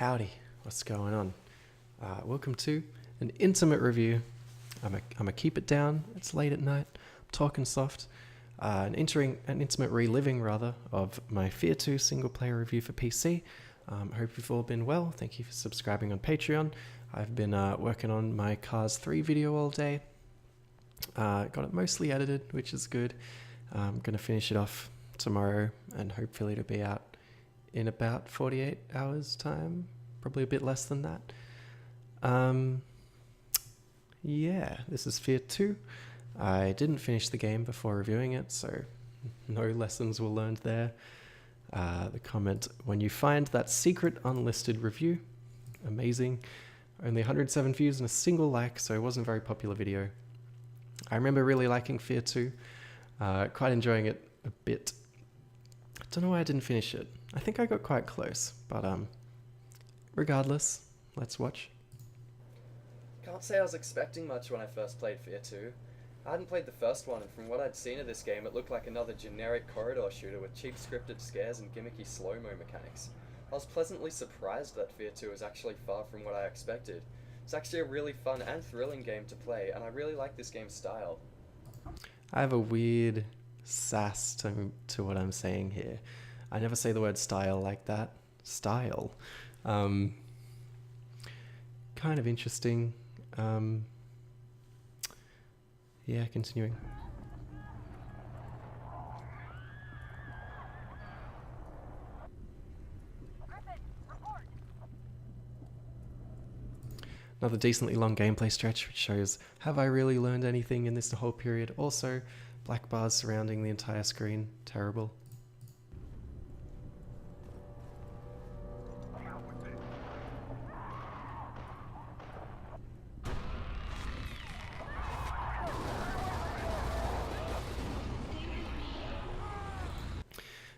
Howdy, what's going on? Welcome to an intimate review. I'm a keep it down. It's late at night. I'm talking soft. An intimate reliving rather of my F.E.A.R 2 single player review for PC. Hope you've all been well. Thank you for subscribing on Patreon. I've been working on my Cars 3 video all day. Got it mostly edited, which is good. I'm going to finish it off tomorrow and hopefully it'll be out in about 48 hours time, probably a bit less than that. Yeah, this is F.E.A.R 2. I didn't finish the game before reviewing it, so no lessons were learned there. The comment, when you find that secret unlisted review, amazing. Only 107 views and a single like, so it wasn't a very popular video. I remember really liking F.E.A.R 2, quite enjoying it a bit. I don't know why I didn't finish it. I think I got quite close, but regardless, let's watch. Can't say I was expecting much when I first played F.E.A.R 2. I hadn't played the first one, and from what I'd seen of this game, it looked like another generic corridor shooter with cheap scripted scares and gimmicky slow-mo mechanics. I was pleasantly surprised that F.E.A.R 2 was actually far from what I expected. It's actually a really fun and thrilling game to play, and I really like this game's style. I have a weird sass to what I'm saying here. I never say the word style like that. Style. Kind of interesting. Yeah, continuing. Another decently long gameplay stretch, which shows, have I really learned anything in this whole period? Also, black bars surrounding the entire screen. Terrible.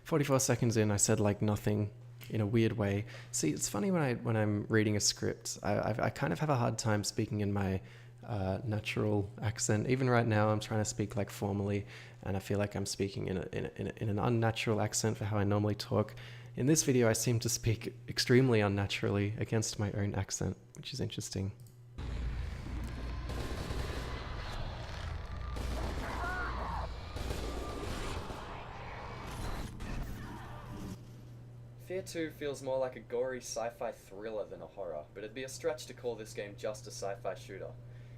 "44 seconds in, I said like nothing in a weird way." See, it's funny when I'm reading a script, I kind of have a hard time speaking in my natural accent. Even right now, I'm trying to speak like formally, and I feel like I'm speaking in an unnatural accent for how I normally talk. In this video, I seem to speak extremely unnaturally against my own accent, which is interesting. F.E.A.R 2 feels more like a gory sci-fi thriller than a horror, but it'd be a stretch to call this game just a sci-fi shooter.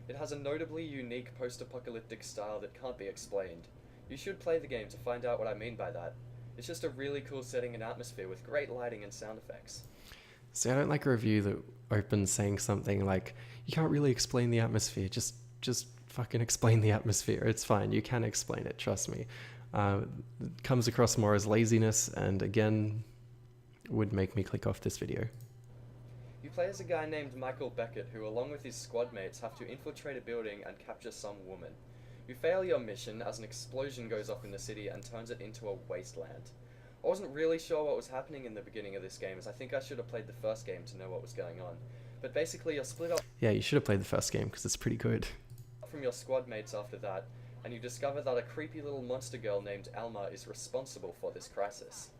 It has a notably unique post-apocalyptic style that can't be explained. You should play the game to find out what I mean by that. It's just a really cool setting and atmosphere with great lighting and sound effects. See, I don't like a review that opens saying something like, you can't really explain the atmosphere, just fucking explain the atmosphere. It's fine, you can explain it, trust me. It comes across more as laziness, and again, would make me click off this video. You play as a guy named Michael Beckett who, along with his squad mates, have to infiltrate a building and capture some woman. You fail your mission as an explosion goes off in the city and turns it into a wasteland. I wasn't really sure what was happening in the beginning of this game, as I think I should have played the first game to know what was going on. But basically you're split up. Yeah, you should have played the first game because it's pretty good. From your squad mates after that, and you discover that a creepy little monster girl named Alma is responsible for this crisis.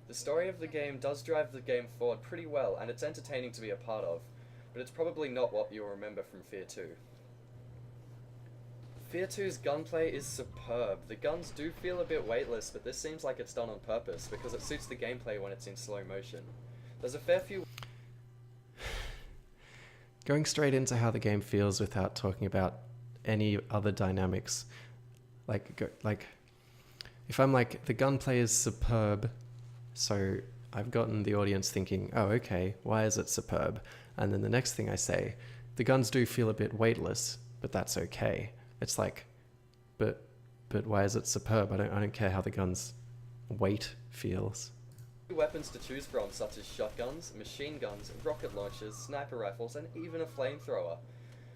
The story of the game does drive the game forward pretty well, and it's entertaining to be a part of, but it's probably not what you'll remember from F.E.A.R 2. F.E.A.R 2's gunplay is superb. The guns do feel a bit weightless, but this seems like it's done on purpose, because it suits the gameplay when it's in slow motion. There's a fair few... Going straight into how the game feels without talking about any other dynamics. Like, if I'm like, the gunplay is superb, so I've gotten the audience thinking, oh, okay, why is it superb? And then the next thing I say, the guns do feel a bit weightless, but that's okay. It's like, but why is it superb? I don't care how the gun's weight feels. Weapons to choose from, such as shotguns, machine guns, rocket launchers, sniper rifles, and even a flamethrower.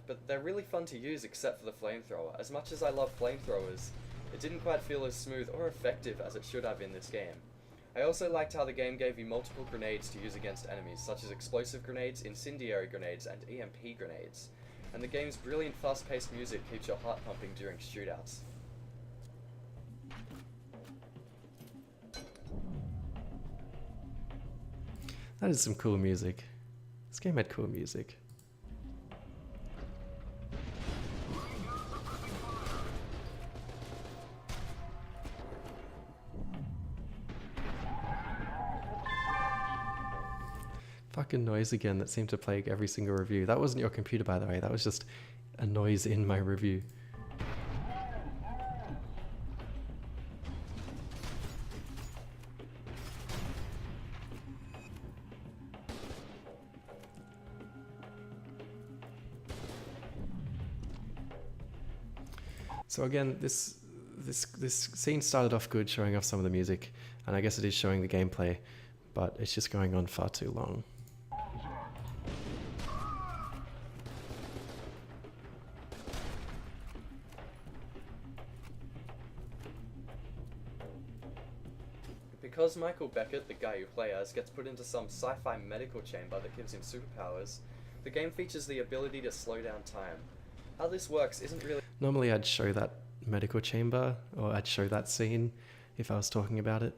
But they're really fun to use except for the flamethrower. As much as I love flamethrowers, it didn't quite feel as smooth or effective as it should have in this game. I also liked how the game gave you multiple grenades to use against enemies, such as explosive grenades, incendiary grenades, and EMP grenades. And the game's brilliant fast-paced music keeps your heart pumping during shootouts. That is some cool music. This game had cool music. Fucking noise again that seemed to plague every single review. That wasn't your computer, by the way. That was just a noise in my review. So again, this scene started off good, showing off some of the music, and I guess it is showing the gameplay, but it's just going on far too long. Because Michael Beckett, the guy you play as, gets put into some sci-fi medical chamber that gives him superpowers, the game features the ability to slow down time. How this works isn't really Normally I'd show that medical chamber, or I'd show that scene if I was talking about it.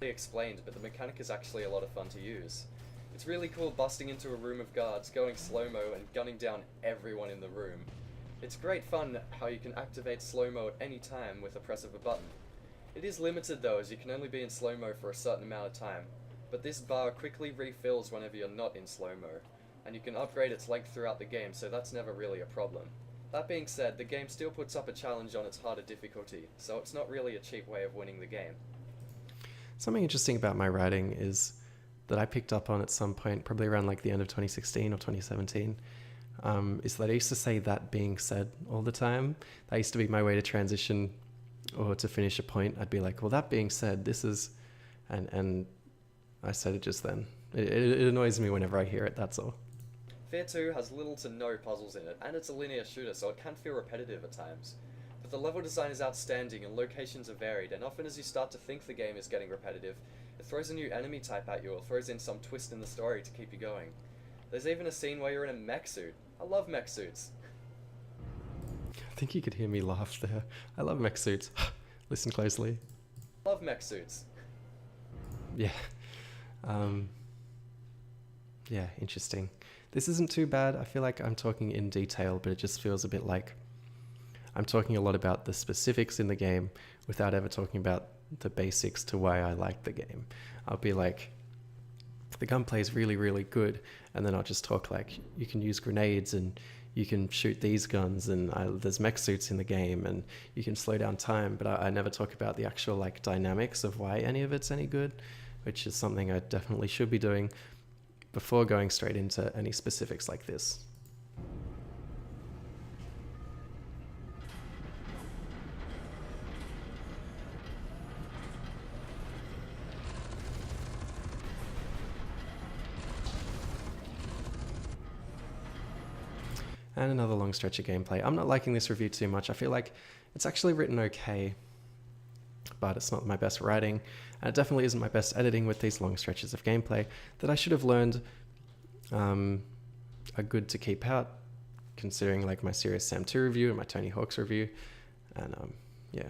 explained, but the mechanic is actually a lot of fun to use. It's really cool busting into a room of guards, going slow-mo and gunning down everyone in the room. It's great fun how you can activate slow-mo at any time with a press of a button. It is limited though, as you can only be in slow-mo for a certain amount of time, but this bar quickly refills whenever you're not in slow-mo, and you can upgrade its length throughout the game, so that's never really a problem. That being said, the game still puts up a challenge on its harder difficulty, so it's not really a cheap way of winning the game. Something interesting about my writing is that I picked up on at some point, probably around like the end of 2016 or 2017, is that I used to say "that being said" all the time. That used to be my way to transition or to finish a point. I'd be like, well, that being said, this is, and I said it just then. It annoys me whenever I hear it, that's all. F.E.A.R 2 has little to no puzzles in it, and it's a linear shooter, so it can feel repetitive at times. But the level design is outstanding and locations are varied, and often as you start to think the game is getting repetitive, it throws a new enemy type at you or throws in some twist in the story to keep you going. There's even a scene where you're in a mech suit. I love mech suits. I think you could hear me laugh there. I love mech suits. Listen closely. Love mech suits. Yeah. Yeah, interesting. This isn't too bad. I feel like I'm talking in detail, but it just feels a bit like I'm talking a lot about the specifics in the game without ever talking about the basics to why I like the game. I'll be like, the gunplay is really, really good, and then I'll just talk like, you can use grenades and you can shoot these guns, and there's mech suits in the game, and you can slow down time, but I never talk about the actual like dynamics of why any of it's any good, which is something I definitely should be doing before going straight into any specifics like this. And another long stretch of gameplay. I'm not liking this review too much. I feel like it's actually written okay, but it's not my best writing, and it definitely isn't my best editing with these long stretches of gameplay that I should have learned are good to keep out, considering like my Serious Sam 2 review and my Tony Hawk's review, and yeah.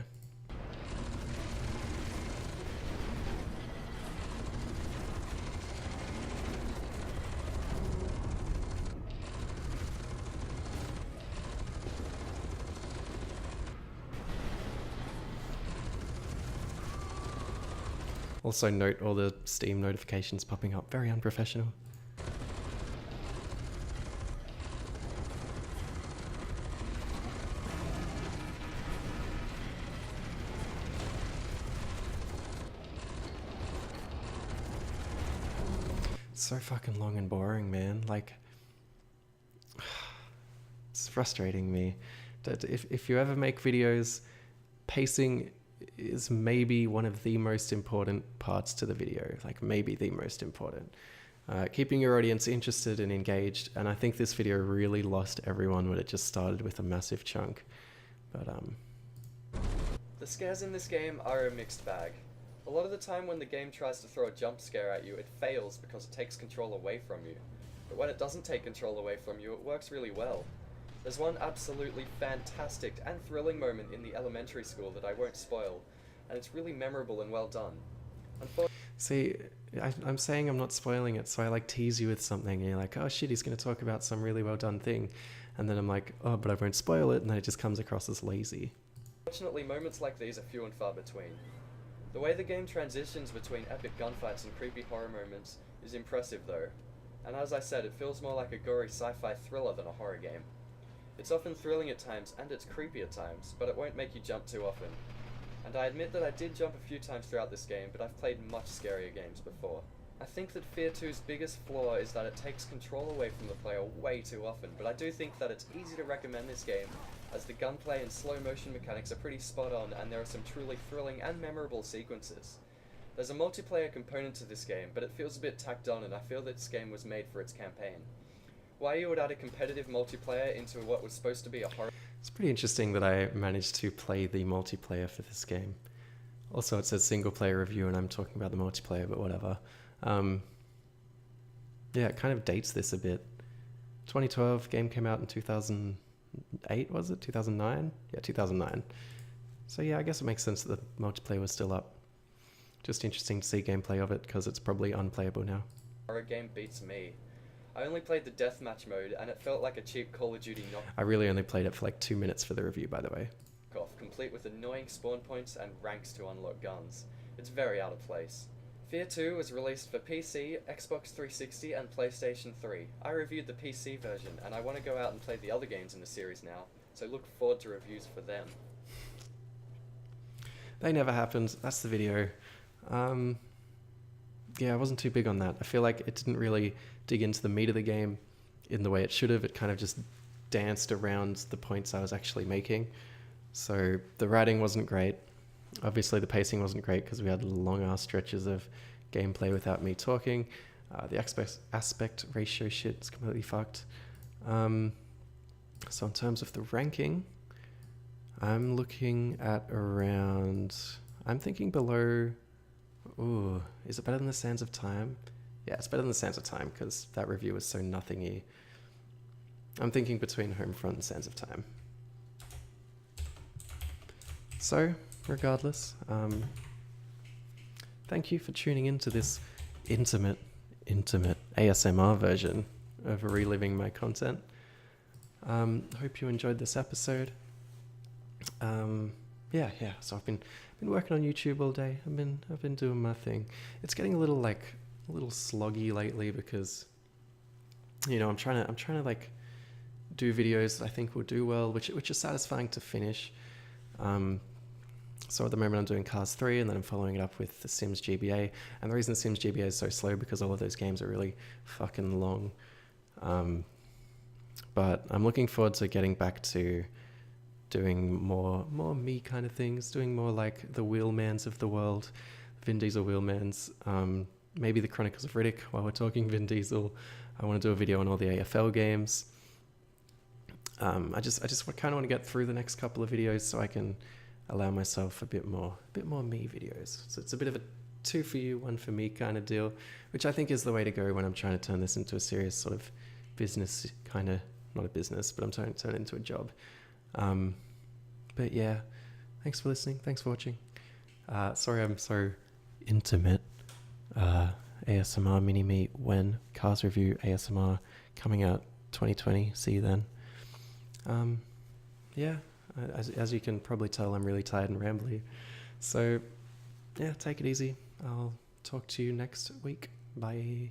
Also note all the Steam notifications popping up, very unprofessional. So fucking long and boring, man. Like, it's frustrating me that if you ever make videos, pacing is maybe one of the most important parts to the video, like maybe the most important. Keeping your audience interested and engaged, and I think this video really lost everyone when it just started with a massive chunk. But The scares in this game are a mixed bag. A lot of the time when the game tries to throw a jump scare at you, it fails because it takes control away from you. But when it doesn't take control away from you, it works really well. There's one absolutely fantastic and thrilling moment in the elementary school that I won't spoil, and it's really memorable and well done. See, I'm saying I'm not spoiling it, so I like tease you with something, and you're like, oh shit, he's going to talk about some really well done thing. And then I'm like, oh, but I won't spoil it, and then it just comes across as lazy. Fortunately, moments like these are few and far between. The way the game transitions between epic gunfights and creepy horror moments is impressive though, and as I said, it feels more like a gory sci-fi thriller than a horror game. It's often thrilling at times, and it's creepy at times, but it won't make you jump too often. And I admit that I did jump a few times throughout this game, but I've played much scarier games before. I think that F.E.A.R 2's biggest flaw is that it takes control away from the player way too often, but I do think that it's easy to recommend this game, as the gunplay and slow motion mechanics are pretty spot on, and there are some truly thrilling and memorable sequences. There's a multiplayer component to this game, but it feels a bit tacked on, and I feel that this game was made for its campaign. Why you would add a competitive multiplayer into what was supposed to be a horror... It's pretty interesting that I managed to play the multiplayer for this game. Also, it says single player review, and I'm talking about the multiplayer, but whatever. Yeah, it kind of dates this a bit. 2012, game came out in 2008, was it? 2009? Yeah, 2009. So yeah, I guess it makes sense that the multiplayer was still up. Just interesting to see gameplay of it, because it's probably unplayable now. horror game beats me. I only played the deathmatch mode, and it felt like a cheap Call of Duty I really only played it for like 2 minutes for the review, by the way. knockoff, complete with annoying spawn points and ranks to unlock guns. It's very out of place. F.E.A.R 2 was released for PC, Xbox 360 and PlayStation 3. I reviewed the PC version, and I want to go out and play the other games in the series now, so look forward to reviews for them. They never happened. That's the video. Yeah, I wasn't too big on that. I feel like it didn't really dig into the meat of the game in the way it should have. It kind of just danced around the points I was actually making. So the writing wasn't great. Obviously the pacing wasn't great because we had long ass stretches of gameplay without me talking. The aspect ratio shit is completely fucked. So in terms of the ranking, I'm looking at around, I'm thinking below, ooh, is it better than the Sands of Time? Yeah, it's better than the Sands of Time because that review was so nothingy. I'm thinking between Homefront and Sands of Time. So, regardless, thank you for tuning into this intimate ASMR version of reliving my content. Hope you enjoyed this episode. Yeah. So I've been working on YouTube all day. I've been doing my thing. It's getting a little sloggy lately because, you know, I'm trying to like do videos that I think will do well, which are satisfying to finish. So at the moment I'm doing Cars 3 and then I'm following it up with The Sims GBA. And the reason The Sims GBA is so slow because all of those games are really fucking long. But I'm looking forward to getting back to doing more me kind of things, doing more like the Wheelmans of the world, Vin Diesel Wheelmans, maybe the Chronicles of Riddick while we're talking Vin Diesel. I want to do a video on all the AFL games. I just kind of want to get through the next couple of videos so I can allow myself a bit more me videos. So it's a bit of a 2 for you, 1 for me kind of deal, which I think is the way to go when I'm trying to turn this into a serious sort of business kind of, not a business, but I'm trying to turn it into a job. But yeah, thanks for listening. Thanks for watching. Sorry I'm so intimate. ASMR mini-me when Cars Review ASMR coming out 2020. See you then. Yeah, as you can probably tell, I'm really tired and rambly. So yeah, take it easy. I'll talk to you next week. Bye.